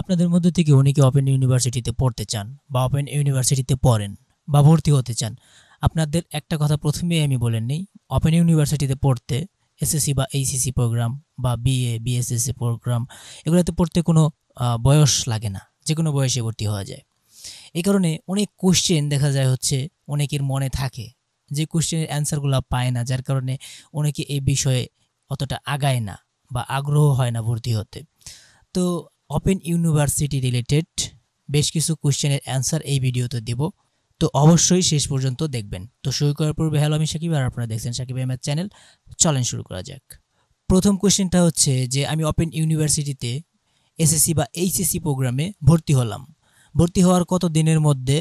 আপনাদের মধ্যে থেকে অনেকে ওপেন ইউনিভার্সিটিতে পড়তে চান বা ওপেন ইউনিভার্সিটিতে পড়েন বা ভর্তি হতে চান। আপনাদের একটা কথা প্রথমেই আমি বলে নেই, ওপেন ইউনিভার্সিটিতে পড়তে এসএসসি বা এইচএসসি প্রোগ্রাম বা বিএ বিএসএসসি প্রোগ্রাম এগুলোতে পড়তে কোনো বয়স লাগে না, যে কোনো বয়সে ভর্তি হওয়া যায়। এই কারণে অনেক কোশ্চেন দেখা যায় হচ্ছে অনেকের মনে থাকে, যে কোশ্চেনের অ্যান্সারগুলো পায় না, যার কারণে অনেকে এই বিষয়ে অতটা আগায় না বা আগ্রহ হয় না ভর্তি হতে। তো ওপেন ইউনিভার্সিটি রিলেটেড বেশ কিছু কোশ্চেনের অ্যান্সার এই ভিডিওতে দেব, তো অবশ্যই শেষ পর্যন্ত দেখবেন। তো শুরু করার পূর্বে হ্যালো, আমি সাকিব আর আপনারা দেখছেন সাকিব আহমেদ চ্যানেল। চলেন শুরু করা যাক। প্রথম কোশ্চেনটা হচ্ছে যে আমি ওপেন ইউনিভার্সিটিতে এসএসসি বা এইচএসসি প্রোগ্রামে ভর্তি হলাম। ভর্তি হওয়ার কত দিনের মধ্যে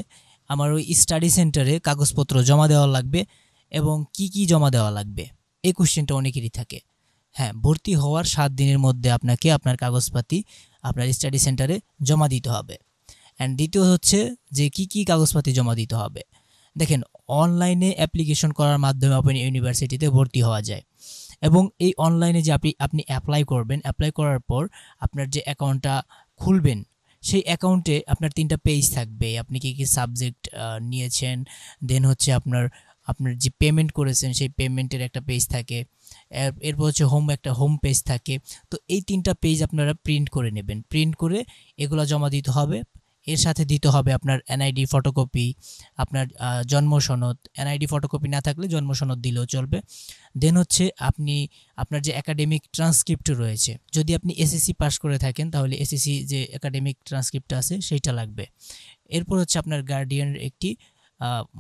আমার ওই স্টাডি সেন্টারে কাগজপত্র জমা দেওয়া লাগবে এবং কি কি জমা দেওয়া লাগবে? এই কোশ্চেনটা অনেকেরই থাকে। হ্যাঁ, ভর্তি হওয়ার 7 দিনের মধ্যে আপনাকে আপনার কাগজপাতি আপনার স্টাডি সেন্টারে জমা দিতে হবে। অ্যান্ড দ্বিতীয় হচ্ছে যে কি কি কাগজপাতি জমা দিতে হবে। দেখেন, অনলাইনে অ্যাপ্লিকেশন করার মাধ্যমে ওপেন ইউনিভার্সিটিতে ভর্তি হওয়া যায় এবং এই অনলাইনে যে আপনি অ্যাপ্লাই করবেন, অ্যাপ্লাই করার পর আপনার যে অ্যাকাউন্টটা খুলবেন, সেই অ্যাকাউন্টে আপনার 3টা পেজ থাকবে। আপনি কী কী সাবজেক্ট নিয়েছেন, দেন হচ্ছে আপনার আপনার যে পেমেন্ট করেছেন সেই পেমেন্টের একটা পেজ থাকে, এরপর হচ্ছে একটা হোম পেজ থাকে। তো এই 3টা পেজ আপনারা প্রিন্ট করে নেবেন। প্রিন্ট করে এগুলো জমা দিতে হবে। এর সাথে দিতে হবে আপনার এনআইডি ফটোকপি, আপনার জন্ম সনদ। এনআইডি ফটোকপি না থাকলে জন্ম সনদ দিলেও চলবে। দেন হচ্ছে আপনি আপনার যে একাডেমিক ট্রান্সক্রিপ্ট রয়েছে, যদি আপনি এসএসসি পাস করে থাকেন তাহলে এসএসসি যে একাডেমিক ট্রান্সক্রিপ্ট আছে সেইটা লাগবে। এরপর হচ্ছে আপনার গার্ডিয়ানের একটি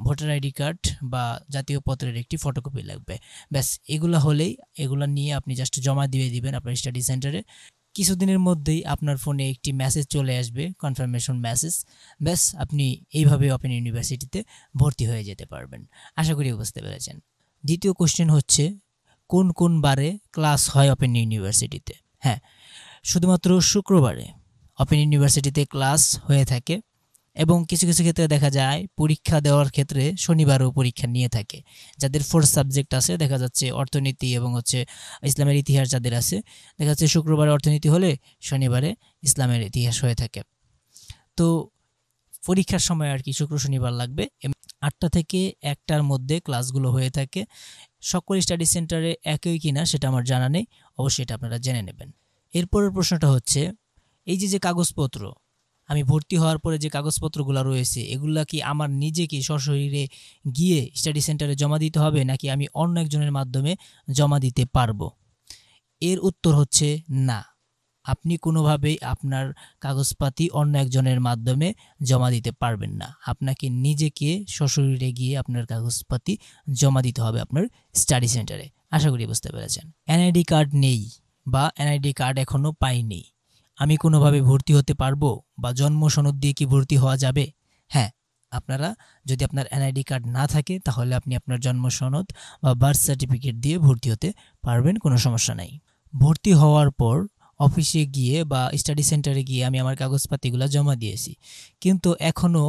ভোটার আইডি কার্ড বা জাতীয় পত্রের একটি ফটোকপি লাগবে। ব্যাস, এগুলো হলেই, এগুলো নিয়ে আপনি জাস্ট জমা দিয়ে দিবেন আপনার স্টাডি সেন্টারে। কিছুদিনের মধ্যেই আপনার ফোনে একটি মেসেজ চলে আসবে, কনফার্মেশন মেসেজ। ব্যাস, আপনি এইভাবে ওপেন ইউনিভার্সিটিতে ভর্তি হয়ে যেতে পারবেন। আশা করি বুঝতে পেরেছেন। দ্বিতীয় কোশ্চেন হচ্ছে কোন কোন বারে ক্লাস হয় ওপেন ইউনিভার্সিটিতে? হ্যাঁ, শুধুমাত্র শুক্রবারে ওপেন ইউনিভার্সিটিতে ক্লাস হয়ে থাকে এবং কিছু কিছু ক্ষেত্রে দেখা যায় পরীক্ষা দেওয়ার ক্ষেত্রে শনিবারও পরীক্ষা নিয়ে থাকে। যাদের 4 সাবজেক্ট আছে, দেখা যাচ্ছে অর্থনীতি এবং হচ্ছে ইসলামের ইতিহাস যাদের আছে, দেখা যাচ্ছে শুক্রবারে অর্থনীতি হলে শনিবারে ইসলামের ইতিহাস হয়ে থাকে। তো পরীক্ষার সময় আর কি শুক্র শনিবার লাগবে। 8টা থেকে 1টার মধ্যে ক্লাসগুলো হয়ে থাকে। সকল স্টাডি সেন্টারে একই কিনা সেটা আমার জানা নেই, অবশ্যই এটা আপনারা জেনে নেবেন। এরপরের প্রশ্নটা হচ্ছে এই যে কাগজপত্র, আমি ভর্তি হওয়ার পরে যে কাগজপত্রগুলো রয়েছে এগুলা কি আমার নিজেকে সশরীরে গিয়ে স্টাডি সেন্টারে জমা দিতে হবে, নাকি আমি অন্য একজনের মাধ্যমে জমা দিতে পারবো? এর উত্তর হচ্ছে না, আপনি কোনোভাবেই আপনার কাগজপাতি অন্য একজনের মাধ্যমে জমা দিতে পারবেন না। আপনাকে নিজেকে সশরীরে গিয়ে আপনার কাগজপাতি জমা দিতে হবে আপনার স্টাডি সেন্টারে। আশা করি বুঝতে পেরেছেন। এনআইডি কার্ড নেই বা এনআইডি কার্ড এখনও পাইনি, আমি কোনোভাবে ভর্তি হতে পারবো বা জন্ম সনদ দিয়ে কি ভর্তি হওয়া যাবে? হ্যাঁ, আপনারা যদি আপনার এনআইডি কার্ড না থাকে তাহলে আপনি আপনার জন্ম সনদ বা বার্থ সার্টিফিকেট দিয়ে ভর্তি হতে পারবেন, কোনো সমস্যা নাই। ভর্তি হওয়ার পর অফিসে গিয়ে বা স্টাডি সেন্টারে গিয়ে আমি আমার কাগজপাতিগুলো জমা দিয়েছি, কিন্তু এখনও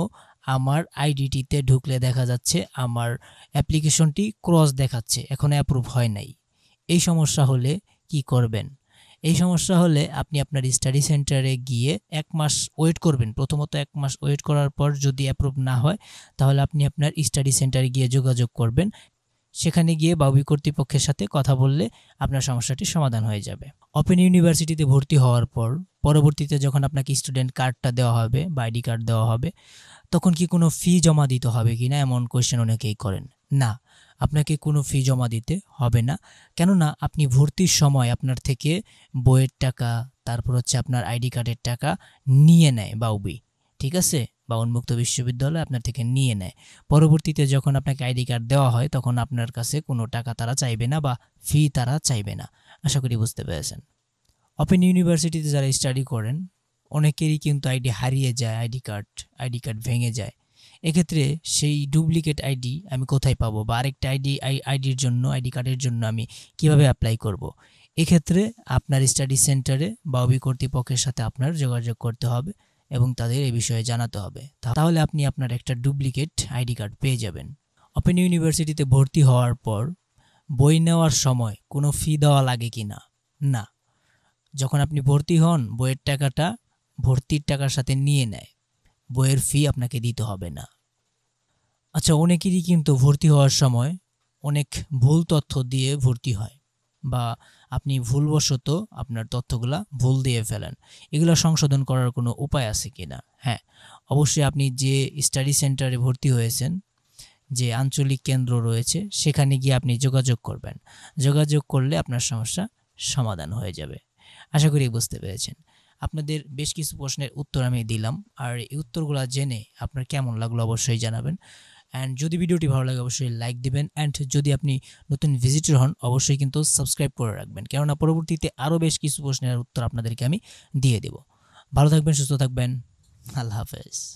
আমার আইডিটিতে ঢুকলে দেখা যাচ্ছে আমার অ্যাপ্লিকেশনটি ক্রস দেখাচ্ছে, এখনও অ্যাপ্রুভ হয় নাই। এই সমস্যা হলে কি করবেন? এই সমস্যা হলে আপনি আপনার স্টাডি সেন্টারে গিয়ে 1 মাস ওয়েট করবেন। প্রথমত 1 মাস ওয়েট করার পর যদি অ্যাপ্রুভ না হয় তাহলে আপনি আপনার স্টাডি সেন্টারে গিয়ে যোগাযোগ করবেন। সেখানে গিয়ে বাবুই কর্তৃপক্ষের সাথে কথা বললে আপনার সমস্যাটি সমাধান হয়ে যাবে। ওপেন ইউনিভার্সিটিতে ভর্তি হওয়ার পর পরবর্তীতে যখন আপনাকে স্টুডেন্ট কার্ডটা দেওয়া হবে বা আইডি কার্ড দেওয়া হবে, তখন কি কোনো ফি জমা দিতে হবে কি না, এমন কোয়েশ্চেন অনেকেই করেন। না, আপনাকে কোনো ফি জমা দিতে হবে না। কেননা আপনি ভর্তির সময় আপনার থেকে বইয়ের টাকা, তারপর হচ্ছে আপনার আইডি কার্ডের টাকা নিয়ে নেয় বাউবি, ঠিক আছে, বা উন্মুক্ত বিশ্ববিদ্যালয় আপনার থেকে নিয়ে নেয়। পরবর্তীতে যখন আপনাকে আইডি কার্ড দেওয়া হয় তখন আপনার কাছে কোনো টাকা তারা চাইবে না বা ফি তারা চাইবে না। আশা করি বুঝতে পেরেছেন। ওপেন ইউনিভার্সিটিতে যারা স্টাডি করেন অনেকেরই কিন্তু আইডি হারিয়ে যায়, আইডি কার্ড ভেঙে যায়। এক্ষেত্রে সেই ডুপ্লিকেট আইডি আমি কোথায় পাবো বা আরেকটা আইডি কার্ডের জন্য আমি কিভাবে অ্যাপ্লাই করব? এক্ষেত্রে আপনার স্টাডি সেন্টারে বা কর্তৃপক্ষের সাথে আপনার যোগাযোগ করতে হবে এবং তাদের এই বিষয়ে জানাতে হবে। তাহলে আপনি আপনার একটা ডুপ্লিকেট আইডি কার্ড পেয়ে যাবেন। ওপেন ইউনিভার্সিটিতে ভর্তি হওয়ার পর বই নেওয়ার সময় কোনো ফি দেওয়া লাগে কি না? না। যখন আপনি ভর্তি হন বইয়ের টাকাটা ভর্তির টাকার সাথে নিয়ে নেয়, বইয়ের ফি আপনাকে দিতে হবে না। আচ্ছা, অনেকেরই কিন্তু ভর্তি হওয়ার সময় অনেক ভুল তথ্য দিয়ে ভর্তি হয়, বা আপনি ভুলবশত আপনার তথ্যগুলা ভুল দিয়ে ফেলেন। এগুলো সংশোধন করার কোনো উপায় আছে কি না? হ্যাঁ, অবশ্যই আপনি যে স্টাডি সেন্টারে ভর্তি হয়েছেন, যে আঞ্চলিক কেন্দ্র রয়েছে, সেখানে গিয়ে আপনি যোগাযোগ করবেন। যোগাযোগ করলে আপনার সমস্যা সমাধান হয়ে যাবে। আশা করি বুঝতে পেরেছেন। আপনাদের বেশ কিছু প্রশ্নের উত্তর আমি দিলাম, আর এই উত্তরগুলো জেনে আপনার কেমন লাগলো অবশ্যই জানাবেন। অ্যান্ড যদি ভিডিওটি ভালো লাগে অবশ্যই লাইক দিবেন, অ্যান্ড যদি আপনি নতুন ভিজিটর হন অবশ্যই কিন্তু সাবস্ক্রাইব করে রাখবেন, কেননা পরবর্তীতে আরও বেশ কিছু প্রশ্নের উত্তর আপনাদেরকে আমি দিয়ে দেব। ভালো থাকবেন, সুস্থ থাকবেন, আল্লাহ হাফেজ।